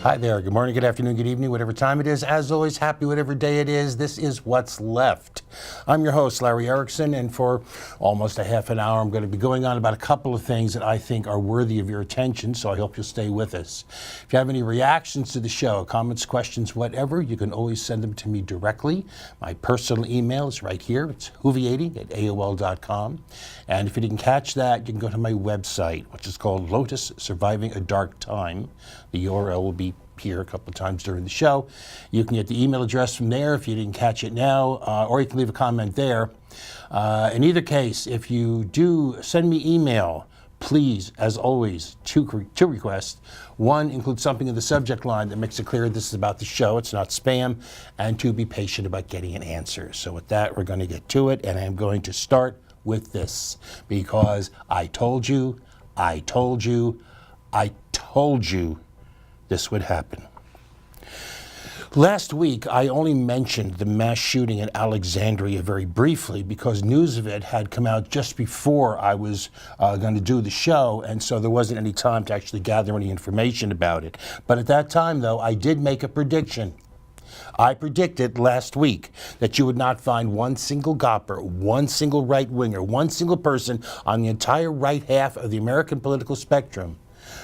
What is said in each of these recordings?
Hi there. Good morning, good afternoon, good evening, whatever time it is. As always, happy whatever day it is. This is What's Left. I'm your host, Larry Erickson, and for almost a half an hour, I'm going to be going on about a couple of things that I think are worthy of your attention, so I hope you'll stay with us. If you have any reactions to the show, comments, questions, whatever, you can always send them to me directly. My personal email is right here. It's hoovy80@aol.com. And if you didn't catch that, you can go to my website, which is called Lotus Surviving a Dark Time. The URL will be here a couple of times during the show. You can get the email address from there if you didn't catch it now, or you can leave a comment there. In either case, if you do send me email, please, as always, two requests. One, include something in the subject line that makes it clear this is about the show, it's not spam, and two, be patient about getting an answer. So with that, we're going to get to it, and I'm going to start with this, because I told you this would happen. Last week, I only mentioned the mass shooting in Alexandria very briefly because news of it had come out just before I was going to do the show, and so there wasn't any time to actually gather any information about it. But at that time, though, I did make a prediction. I predicted last week that you would not find one single gopper, one single right-winger, one single person on the entire right half of the American political spectrum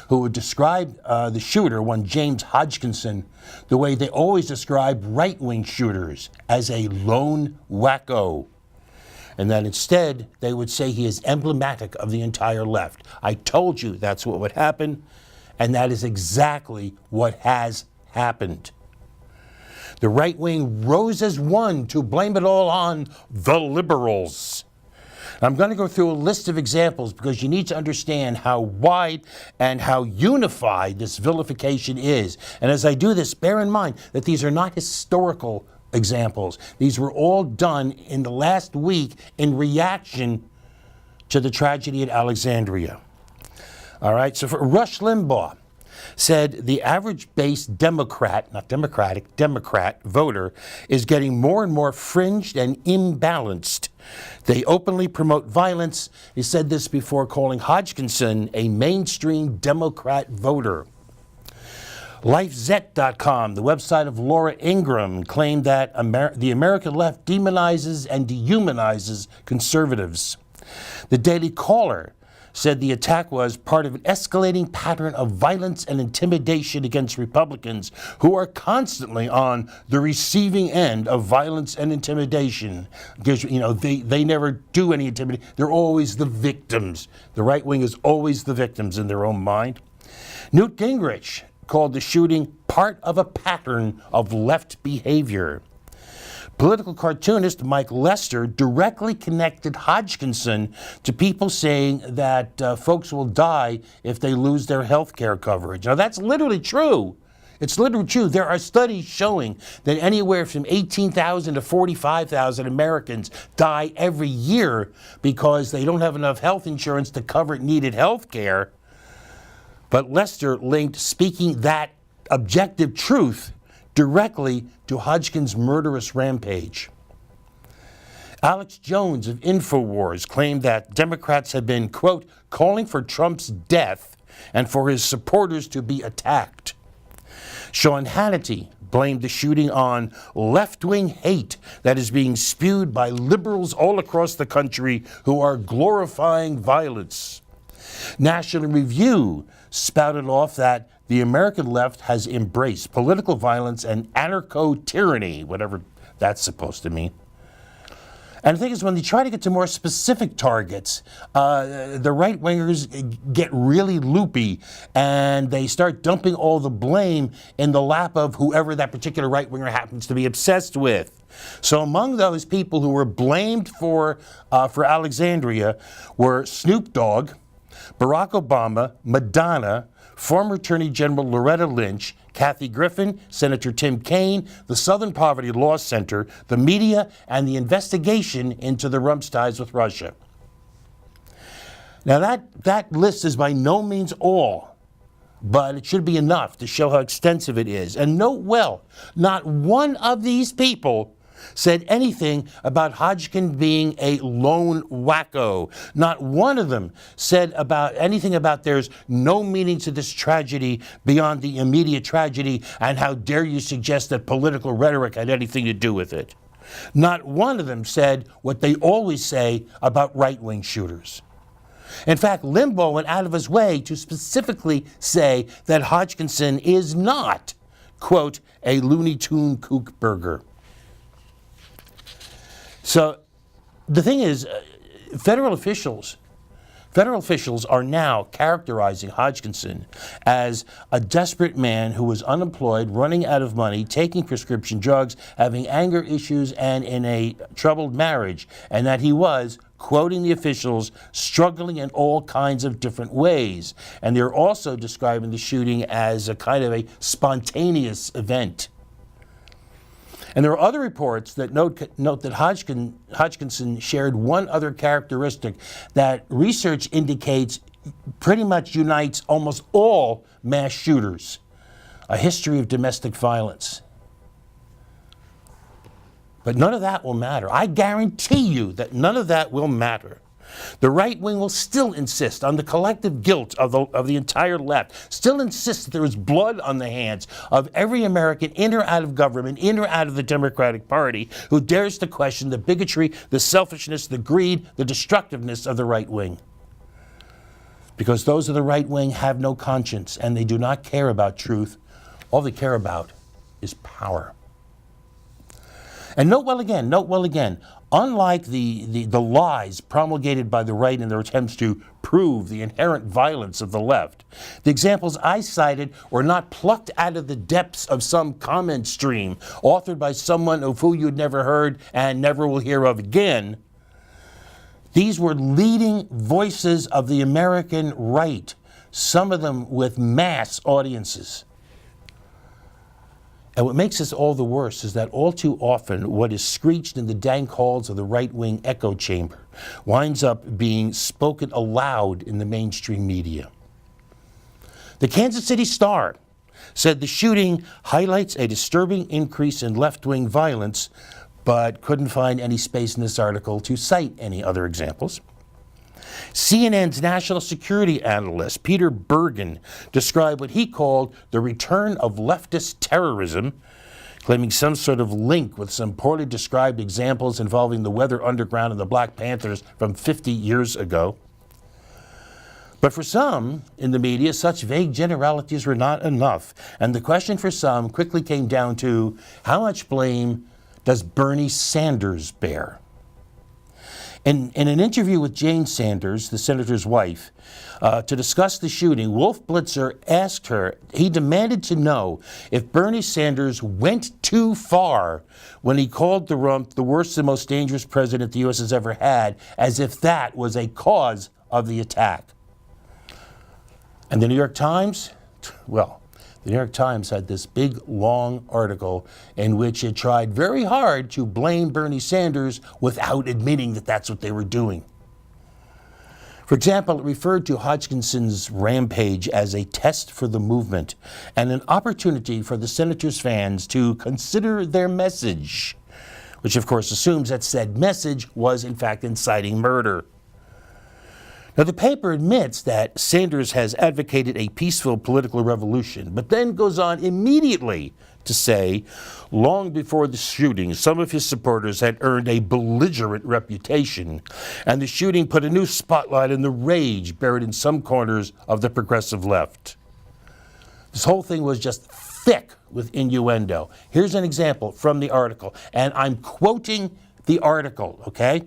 who would describe the shooter, one James Hodgkinson, the way they always describe right-wing shooters, as a lone wacko. And that instead, they would say he is emblematic of the entire left. I told you that's what would happen, and that is exactly what has happened. The right wing rose as one to blame it all on the liberals. I'm going to go through a list of examples because you need to understand how wide and how unified this vilification is. And as I do this, bear in mind that these are not historical examples. These were all done in the last week in reaction to the tragedy at Alexandria. All right, so for Rush Limbaugh said the average base Democrat, not Democratic, Democrat voter is getting more and more fringed and imbalanced. They openly promote violence. He said this before calling Hodgkinson a mainstream Democrat voter. LifeZet.com, the website of Laura Ingraham, claimed that the American left demonizes and dehumanizes conservatives. The Daily Caller said the attack was part of an escalating pattern of violence and intimidation against Republicans who are constantly on the receiving end of violence and intimidation. Because, you know, they never do any intimidation. They're always the victims. The right wing is always the victims in their own mind. Newt Gingrich called the shooting part of a pattern of left behavior. Political cartoonist Mike Lester directly connected Hodgkinson to people saying that folks will die if they lose their health care coverage. Now, that's literally true. It's literally true. There are studies showing that anywhere from 18,000 to 45,000 Americans die every year because they don't have enough health insurance to cover needed health care. But Lester linked speaking that objective truth directly to Hodgkin's murderous rampage. Alex Jones of InfoWars claimed that Democrats had been, quote, calling for Trump's death and for his supporters to be attacked. Sean Hannity blamed the shooting on left-wing hate that is being spewed by liberals all across the country who are glorifying violence. National Review spouted off that the American left has embraced political violence and anarcho-tyranny, whatever that's supposed to mean. And the thing is, when they try to get to more specific targets, the right-wingers get really loopy, and they start dumping all the blame in the lap of whoever that particular right-winger happens to be obsessed with. So among those people who were blamed for Alexandria were Snoop Dogg, Barack Obama, Madonna, former Attorney General Loretta Lynch, Kathy Griffin, Senator Tim Kaine, the Southern Poverty Law Center, the media, and the investigation into the Trump's ties with Russia. Now that list is by no means all, but it should be enough to show how extensive it is. And note well, not one of these people said anything about Hodgkin being a lone wacko. Not one of them said about anything about there's no meaning to this tragedy beyond the immediate tragedy, and how dare you suggest that political rhetoric had anything to do with it. Not one of them said what they always say about right-wing shooters. In fact, Limbaugh went out of his way to specifically say that Hodgkinson is not, quote, a Looney Tune kook burger. So the thing is, federal officials are now characterizing Hodgkinson as a desperate man who was unemployed, running out of money, taking prescription drugs, having anger issues, and in a troubled marriage, and that he was, quoting the officials, struggling in all kinds of different ways. And they're also describing the shooting as a kind of a spontaneous event. And there are other reports that note that Hodgkinson shared one other characteristic that research indicates pretty much unites almost all mass shooters: a history of domestic violence. But none of that will matter. I guarantee you that none of that will matter. The right wing will still insist on the collective guilt of the entire left, still insist that there is blood on the hands of every American in or out of government, in or out of the Democratic Party, who dares to question the bigotry, the selfishness, the greed, the destructiveness of the right wing. Because those of the right wing have no conscience, and they do not care about truth. All they care about is power. And note well again, unlike the lies promulgated by the right in their attempts to prove the inherent violence of the left, the examples I cited were not plucked out of the depths of some comment stream authored by someone of who you'd never heard and never will hear of again. These were leading voices of the American right, some of them with mass audiences. And what makes this all the worse is that all too often what is screeched in the dank halls of the right-wing echo chamber winds up being spoken aloud in the mainstream media. The Kansas City Star said the shooting highlights a disturbing increase in left-wing violence, but couldn't find any space in this article to cite any other examples. CNN's national security analyst, Peter Bergen, described what he called the return of leftist terrorism, claiming some sort of link with some poorly described examples involving the Weather Underground and the Black Panthers from 50 years ago. But for some in the media, such vague generalities were not enough, and the question for some quickly came down to how much blame does Bernie Sanders bear? In an interview with Jane Sanders, the senator's wife, to discuss the shooting, Wolf Blitzer asked her, he demanded to know if Bernie Sanders went too far when he called the rump the worst and most dangerous president the U.S. has ever had, as if that was a cause of the attack. And the New York Times, well, the New York Times had this big, long article in which it tried very hard to blame Bernie Sanders without admitting that that's what they were doing. For example, it referred to Hodgkinson's rampage as a test for the movement and an opportunity for the senator's fans to consider their message, which of course assumes that said message was in fact inciting murder. Now, the paper admits that Sanders has advocated a peaceful political revolution, but then goes on immediately to say, long before the shooting, some of his supporters had earned a belligerent reputation, and the shooting put a new spotlight on the rage buried in some corners of the progressive left. This whole thing was just thick with innuendo. Here's an example from the article, and I'm quoting the article, okay?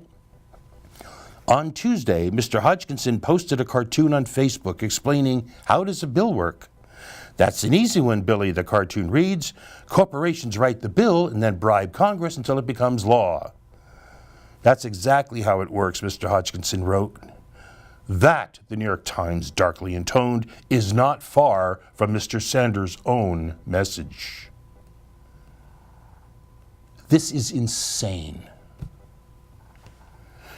On Tuesday, Mr. Hodgkinson posted a cartoon on Facebook explaining how does a bill work. That's an easy one, Billy, the cartoon reads. Corporations write the bill and then bribe Congress until it becomes law. That's exactly how it works, Mr. Hodgkinson wrote. That, the New York Times darkly intoned, is not far from Mr. Sanders' own message. This is insane.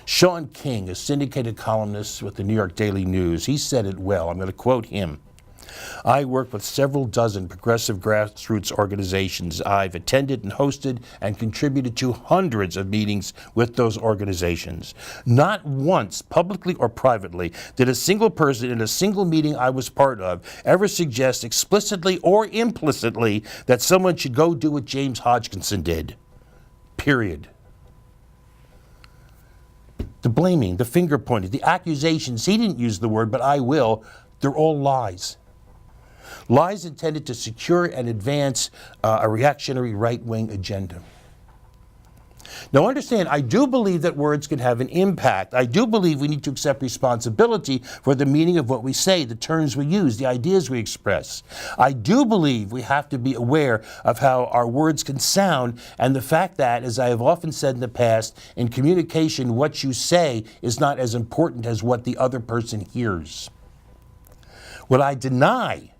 Sean King, a syndicated columnist with the New York Daily News, he said it well. I'm going to quote him. I work with several dozen progressive grassroots organizations. I've attended and hosted and contributed to hundreds of meetings with those organizations. Not once, publicly or privately, did a single person in a single meeting I was part of ever suggest explicitly or implicitly that someone should go do what James Hodgkinson did. Period. The blaming, the finger pointing, the accusations, he didn't use the word, but I will, they're all lies. Lies intended to secure and advance a reactionary right-wing agenda. Now understand, I do believe that words can have an impact. I do believe we need to accept responsibility for the meaning of what we say, the terms we use, the ideas we express. I do believe we have to be aware of how our words can sound, and the fact that, as I have often said in the past, in communication, what you say is not as important as what the other person hears. What I deny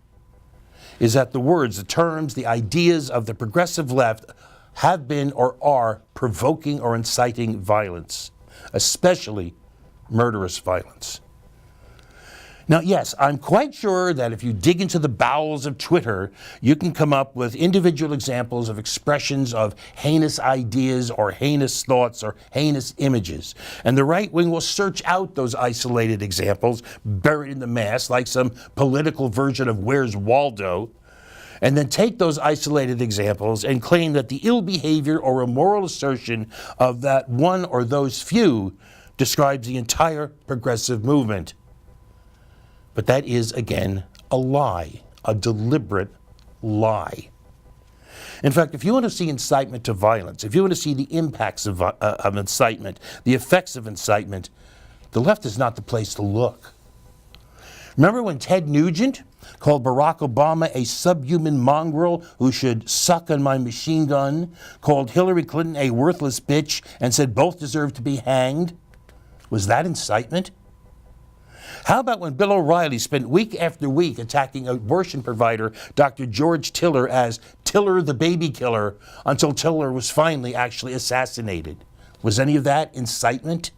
is that the words, the terms, the ideas of the progressive left have been or are provoking or inciting violence, especially murderous violence. Now, yes, I'm quite sure that if you dig into the bowels of Twitter, you can come up with individual examples of expressions of heinous ideas or heinous thoughts or heinous images. And the right wing will search out those isolated examples buried in the mass like some political version of Where's Waldo, and then take those isolated examples and claim that the ill behavior or immoral assertion of that one or those few describes the entire progressive movement. But that is, again, a lie, a deliberate lie. In fact, if you want to see incitement to violence, if you want to see the impacts of incitement, the effects of incitement, the left is not the place to look. Remember when Ted Nugent called Barack Obama a subhuman mongrel who should suck on my machine gun, called Hillary Clinton a worthless bitch, and said both deserve to be hanged? Was that incitement? How about when Bill O'Reilly spent week after week attacking abortion provider Dr. George Tiller as Tiller the baby killer until Tiller was finally actually assassinated? Was any of that incitement?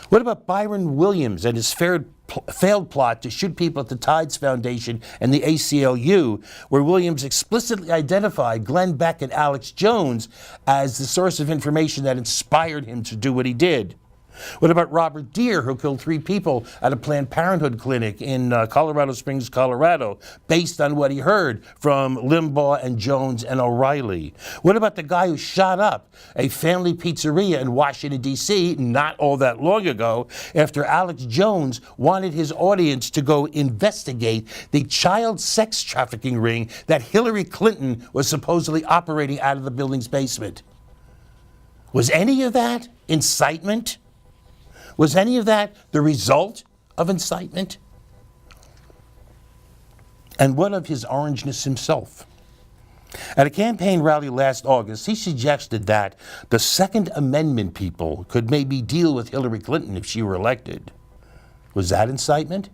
What about Byron Williams and his failed plot to shoot people at the Tides Foundation and the ACLU, where Williams explicitly identified Glenn Beck and Alex Jones as the source of information that inspired him to do what he did? What about Robert Deere, who killed 3 people at a Planned Parenthood clinic in Colorado Springs, Colorado, based on what he heard from Limbaugh and Jones and O'Reilly? What about the guy who shot up a family pizzeria in Washington, D.C. not all that long ago after Alex Jones wanted his audience to go investigate the child sex trafficking ring that Hillary Clinton was supposedly operating out of the building's basement? Was any of that incitement? Was any of that the result of incitement? And what of his orangeness himself? At a campaign rally last August, he suggested that the Second Amendment people could maybe deal with Hillary Clinton if she were elected. Was that incitement?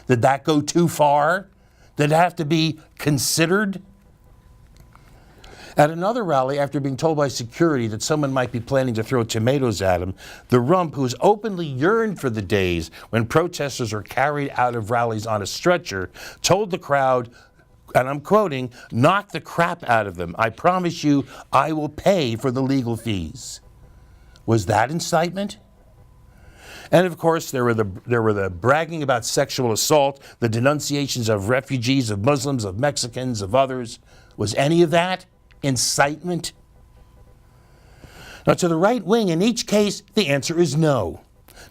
Did that go too far? Did it have to be considered? At another rally, after being told by security that someone might be planning to throw tomatoes at him, the rump, who has openly yearned for the days when protesters are carried out of rallies on a stretcher, told the crowd, and I'm quoting, "Knock the crap out of them. I promise you I will pay for the legal fees." Was that incitement? And of course, there were the bragging about sexual assault, the denunciations of refugees, of Muslims, of Mexicans, of others. Was any of that incitement? Now, to the right wing, in each case, the answer is no.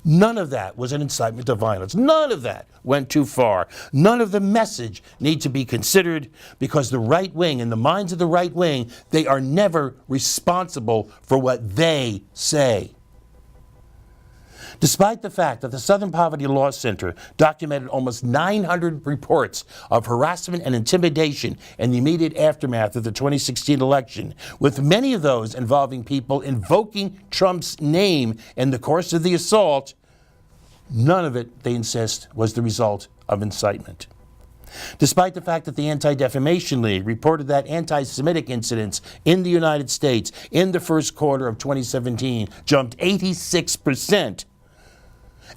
None of that was an incitement to violence. None of that went too far. None of the message need to be considered, because the right wing, in the minds of the right wing, they are never responsible for what they say. Despite the fact that the Southern Poverty Law Center documented almost 900 reports of harassment and intimidation in the immediate aftermath of the 2016 election, with many of those involving people invoking Trump's name in the course of the assault, none of it, they insist, was the result of incitement. Despite the fact that the Anti-Defamation League reported that anti-Semitic incidents in the United States in the first quarter of 2017 jumped 86%,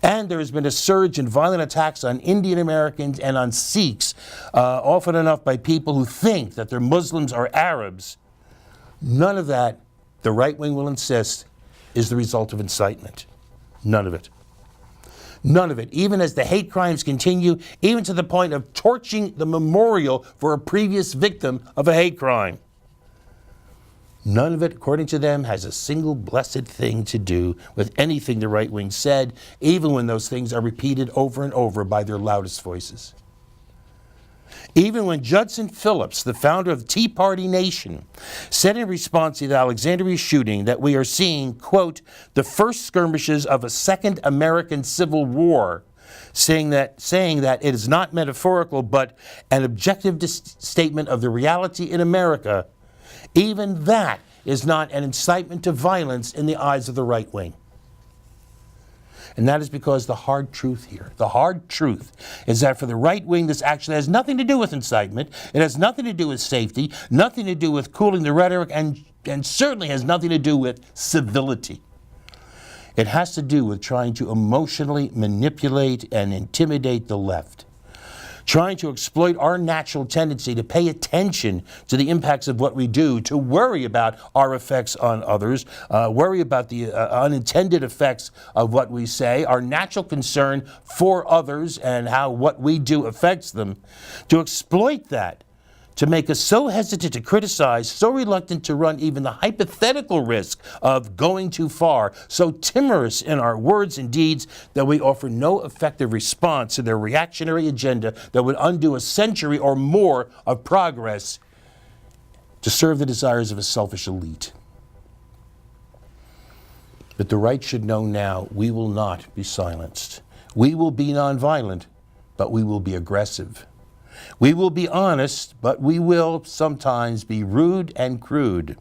And there has been a surge in violent attacks on Indian Americans and on Sikhs, often enough by people who think that they're Muslims or Arabs. None of that, the right wing will insist, is the result of incitement. None of it. None of it. Even as the hate crimes continue, even to the point of torching the memorial for a previous victim of a hate crime. None of it, according to them, has a single blessed thing to do with anything the right wing said, even when those things are repeated over and over by their loudest voices. Even when Judson Phillips, the founder of Tea Party Nation, said in response to the Alexandria shooting that we are seeing, quote, the first skirmishes of a second American Civil War, saying that it is not metaphorical but an objective statement of the reality in America, even that is not an incitement to violence in the eyes of the right wing. And that is because the hard truth here, the hard truth is that for the right wing, this actually has nothing to do with incitement. It has nothing to do with safety, nothing to do with cooling the rhetoric, and certainly has nothing to do with civility. It has to do with trying to emotionally manipulate and intimidate the left, trying to exploit our natural tendency to pay attention to the impacts of what we do, to worry about our effects on others, worry about the unintended effects of what we say, our natural concern for others and how what we do affects them, to exploit that, to make us so hesitant to criticize, so reluctant to run even the hypothetical risk of going too far, so timorous in our words and deeds that we offer no effective response to their reactionary agenda that would undo a century or more of progress to serve the desires of a selfish elite. But the right should know now we will not be silenced. We will be nonviolent, but we will be aggressive. We will be honest, but we will sometimes be rude and crude.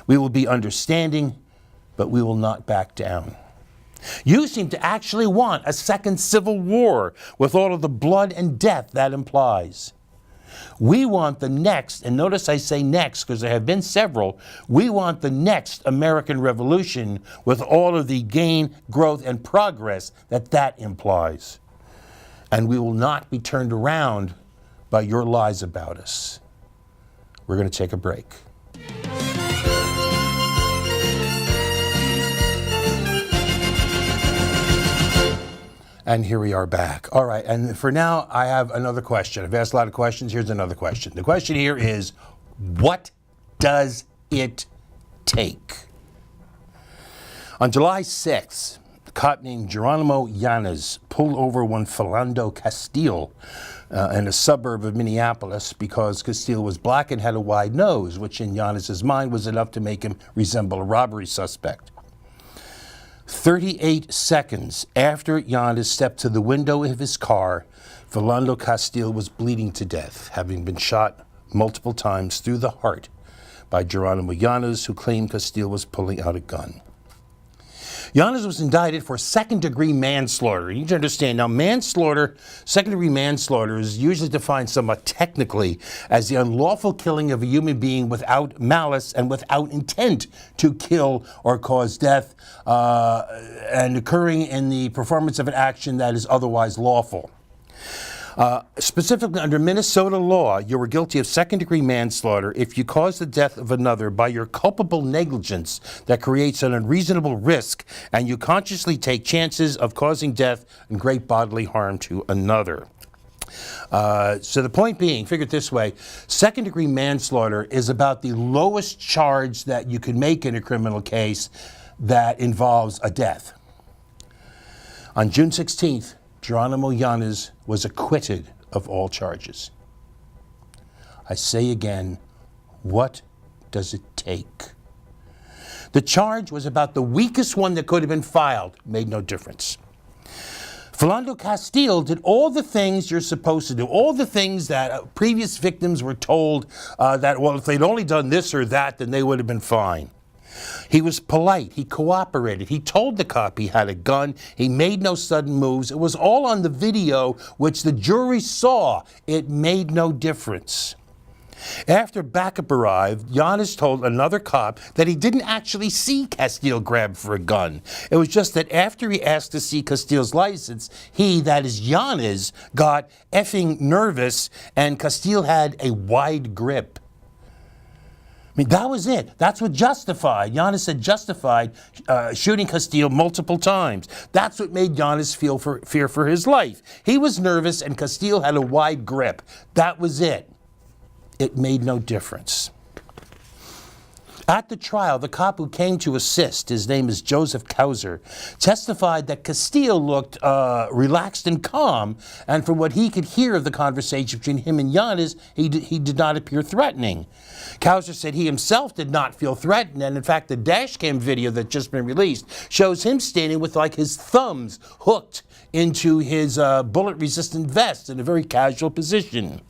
We will be understanding, but we will not back down. You seem to actually want a second civil war with all of the blood and death that implies. We want the next, and notice I say next because there have been several, we want the next American Revolution with all of the gain, growth, and progress that implies. And we will not be turned around by your lies about us. We're going to take a break. And here we are back. All right, and for now, I have another question. I've asked a lot of questions. Here's another question. The question here is, what does it take? On July 6th, a cop named Geronimo Yanez pulled over one Philando Castile in a suburb of Minneapolis because Castile was black and had a wide nose, which in Yanez's mind was enough to make him resemble a robbery suspect. 38 seconds after Yanez stepped to the window of his car, Philando Castile was bleeding to death, having been shot multiple times through the heart by Geronimo Yanez, who claimed Castile was pulling out a gun. Yanez was indicted for second-degree manslaughter. You need to understand, now manslaughter, second-degree manslaughter is usually defined somewhat technically as the unlawful killing of a human being without malice and without intent to kill or cause death, and occurring in the performance of an action that is otherwise lawful. Specifically under Minnesota law, you were guilty of second-degree manslaughter if you cause the death of another by your culpable negligence that creates an unreasonable risk and you consciously take chances of causing death and great bodily harm to another. So the point being, figure it this way, second-degree manslaughter is about the lowest charge that you can make in a criminal case that involves a death. On June 16th, Geronimo Yanez was acquitted of all charges. I say again, what does it take? The charge was about the weakest one that could have been filed. Made no difference. Philando Castile did all the things you're supposed to do, all the things that previous victims were told that, well, if they'd only done this or that, then they would have been fine. He was polite. He cooperated. He told the cop he had a gun. He made no sudden moves. It was all on the video, which the jury saw. It made no difference. After backup arrived, Yanez told another cop that he didn't actually see Castile grab for a gun. It was just that after he asked to see Castile's license, he, that is Yanez, got effing nervous and Castile had a wide grip. I mean, that was it. That's what justified. Yanez said justified shooting Castile multiple times. That's what made Yanez feel fear for his life. He was nervous and Castile had a wide grip. That was it. It made no difference. At the trial, the cop who came to assist, his name is Joseph Kauser, testified that Castile looked relaxed and calm, and from what he could hear of the conversation between him and Yanez, he did not appear threatening. Kauser said he himself did not feel threatened, and in fact, the dash cam video that's just been released shows him standing with like his thumbs hooked into his bullet-resistant vest in a very casual position.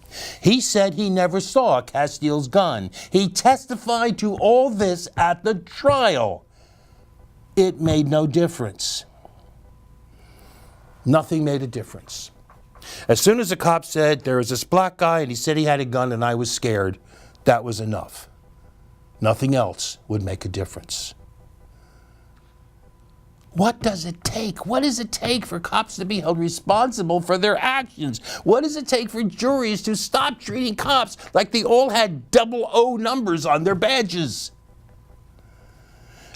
He said he never saw Castile's gun. He testified to all this at the trial. It made no difference. Nothing made a difference. As soon as the cop said, there was this black guy and he said he had a gun and I was scared, that was enough. Nothing else would make a difference. What does it take? What does it take for cops to be held responsible for their actions? What does it take for juries to stop treating cops like they all had 00 numbers on their badges?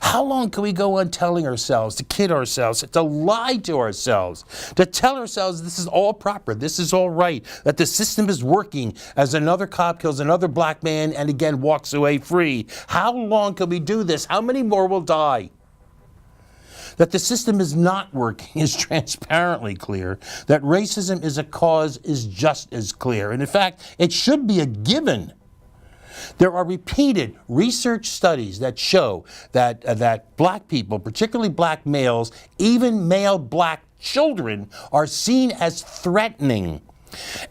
How long can we go on telling ourselves, to kid ourselves, to lie to ourselves, to tell ourselves this is all proper, this is all right, that the system is working as another cop kills another black man and again walks away free? How long can we do this? How many more will die? That the system is not working is transparently clear. That racism is a cause is just as clear. And in fact, it should be a given. There are repeated research studies that show that black people, particularly black males, even male black children, are seen as threatening.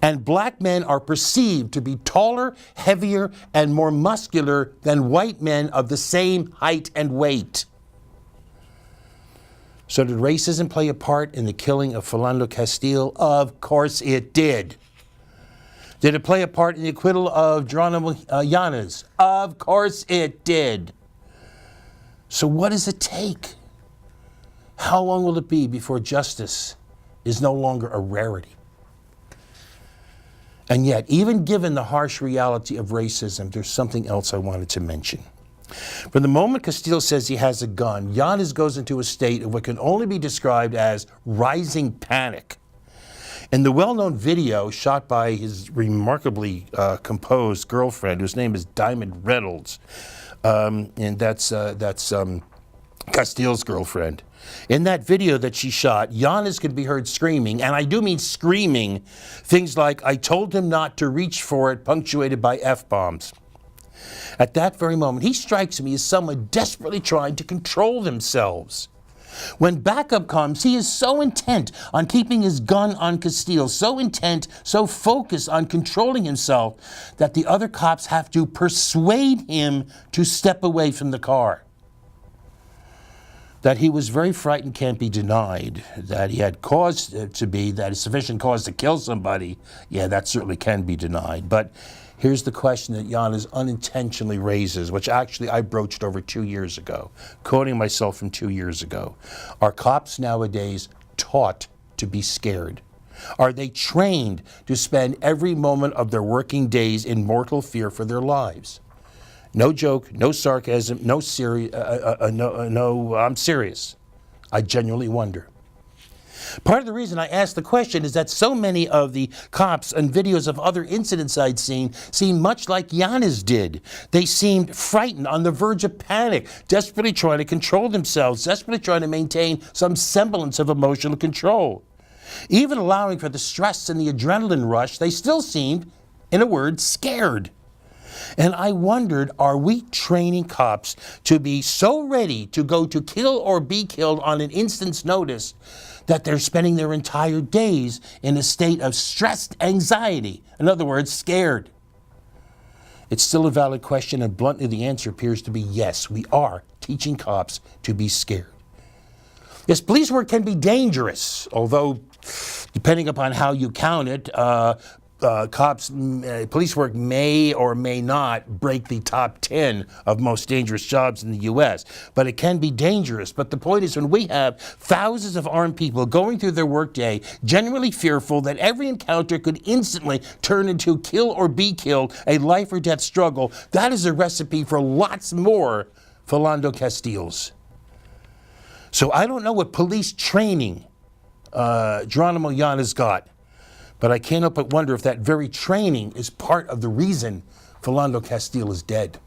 And black men are perceived to be taller, heavier, and more muscular than white men of the same height and weight. So did racism play a part in the killing of Philando Castile? Of course it did. Did it play a part in the acquittal of Geronimo Yanez? Of course it did. So what does it take? How long will it be before justice is no longer a rarity? And yet, even given the harsh reality of racism, there's something else I wanted to mention. From the moment Castile says he has a gun, Yanez goes into a state of what can only be described as rising panic. In the well-known video shot by his remarkably composed girlfriend, whose name is Diamond Reynolds, and that's Castile's girlfriend. In that video that she shot, Yanez could be heard screaming, and I do mean screaming, things like, "I told him not to reach for it," punctuated by F-bombs. At that very moment, he strikes me as someone desperately trying to control themselves. When backup comes, he is so intent on keeping his gun on Castile, so intent, so focused on controlling himself, that the other cops have to persuade him to step away from the car. That he was very frightened can't be denied. That he had cause to be, that is sufficient cause to kill somebody, yeah, that certainly can be denied. But here's the question that Yanez unintentionally raises, which actually I broached over 2 years ago, quoting myself from 2 years ago. Are cops nowadays taught to be scared? Are they trained to spend every moment of their working days in mortal fear for their lives? No joke, no sarcasm, I'm serious. I genuinely wonder. Part of the reason I asked the question is that so many of the cops and videos of other incidents I'd seen seemed much like Yanez did. They seemed frightened, on the verge of panic, desperately trying to control themselves, desperately trying to maintain some semblance of emotional control. Even allowing for the stress and the adrenaline rush, they still seemed, in a word, scared. And I wondered, are we training cops to be so ready to go to kill or be killed on an instant's notice that they're spending their entire days in a state of stressed anxiety? In other words, scared. It's still a valid question, and bluntly the answer appears to be yes, we are teaching cops to be scared. Yes, police work can be dangerous, although depending upon how you count it, police work may or may not break the top 10 of most dangerous jobs in the U.S., but it can be dangerous. But the point is, when we have thousands of armed people going through their workday, generally fearful that every encounter could instantly turn into kill or be killed, a life or death struggle, that is a recipe for lots more Philando Castiles. So I don't know what police training Geronimo Yanna's got, but I can't help but wonder if that very training is part of the reason Philando Castile is dead.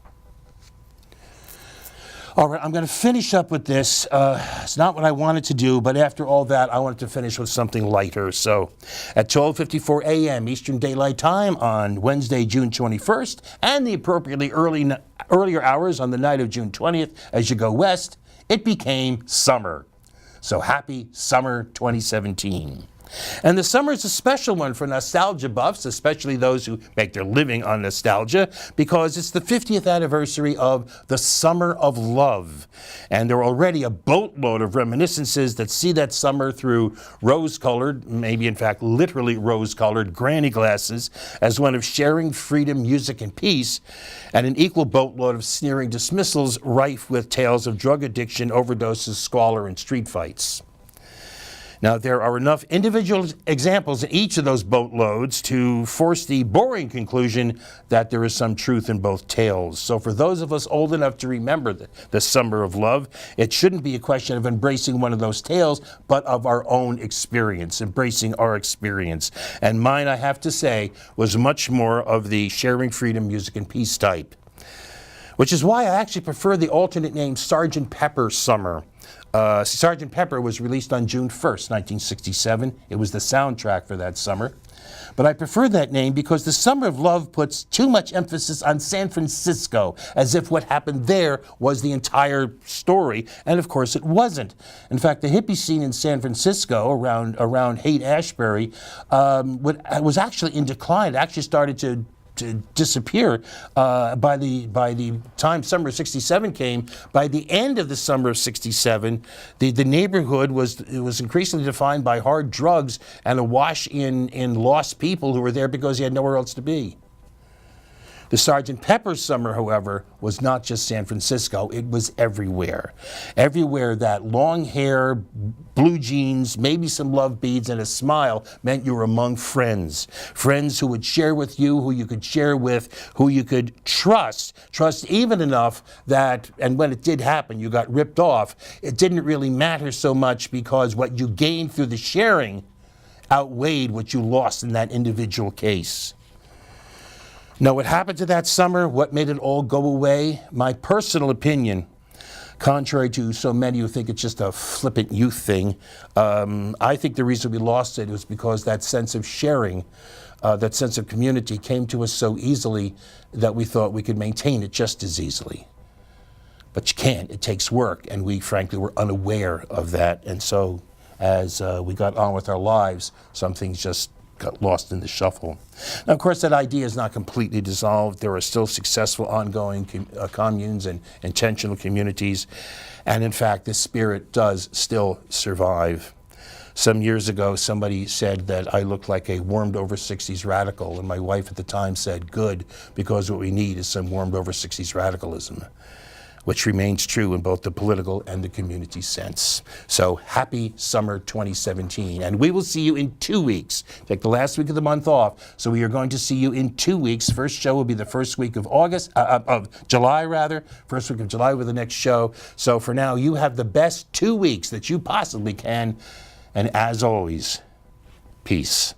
All right, I'm going to finish up with this. It's not what I wanted to do, but after all that, I wanted to finish with something lighter. So at 12:54 a.m. Eastern Daylight Time on Wednesday, June 21st, and the appropriately earlier hours on the night of June 20th as you go west, it became summer. So happy summer 2017. And the summer is a special one for nostalgia buffs, especially those who make their living on nostalgia, because it's the 50th anniversary of the Summer of Love. And there are already a boatload of reminiscences that see that summer through rose-colored, maybe in fact literally rose-colored, granny glasses as one of sharing freedom, music, and peace, and an equal boatload of sneering dismissals rife with tales of drug addiction, overdoses, squalor, and street fights. Now, there are enough individual examples in each of those boatloads to force the boring conclusion that there is some truth in both tales. So for those of us old enough to remember the Summer of Love, it shouldn't be a question of embracing one of those tales, but of our own experience, embracing our experience. And mine, I have to say, was much more of the sharing freedom, music, and peace type, which is why I actually prefer the alternate name Sgt. Pepper Summer. Sgt. Pepper was released on June 1st, 1967. It was the soundtrack for that summer. But I prefer that name because the Summer of Love puts too much emphasis on San Francisco, as if what happened there was the entire story, and of course it wasn't. In fact, the hippie scene in San Francisco around Haight-Ashbury was actually in decline. It actually started to disappear by the time summer of 67 came. By the end of the summer of 67, the neighborhood was increasingly defined by hard drugs and awash in lost people who were there because he had nowhere else to be. The Sgt. Pepper summer, however, was not just San Francisco. It was everywhere. Everywhere that long hair, blue jeans, maybe some love beads, and a smile meant you were among friends. Friends who would share with you, who you could share with, who you could trust even enough that, and when it did happen, you got ripped off, it didn't really matter so much because what you gained through the sharing outweighed what you lost in that individual case. Now, what happened to that summer? What made it all go away? My personal opinion, contrary to so many who think it's just a flippant youth thing, I think the reason we lost it was because that sense of sharing, that sense of community came to us so easily that we thought we could maintain it just as easily. But you can't. It takes work, and we, frankly, were unaware of that. And so as we got on with our lives, some things just got lost in the shuffle. Now, of course, that idea is not completely dissolved. There are still successful ongoing communes and intentional communities. And in fact, this spirit does still survive. Some years ago, somebody said that I looked like a warmed over 60s radical. And my wife at the time said, good, because what we need is some warmed over 60s radicalism, which remains true in both the political and the community sense. So happy summer 2017. And we will see you in 2 weeks. Take the last week of the month off. So we are going to see you in 2 weeks. First show will be the first week of July rather. First week of July with the next show. So for now, you have the best 2 weeks that you possibly can. And as always, peace.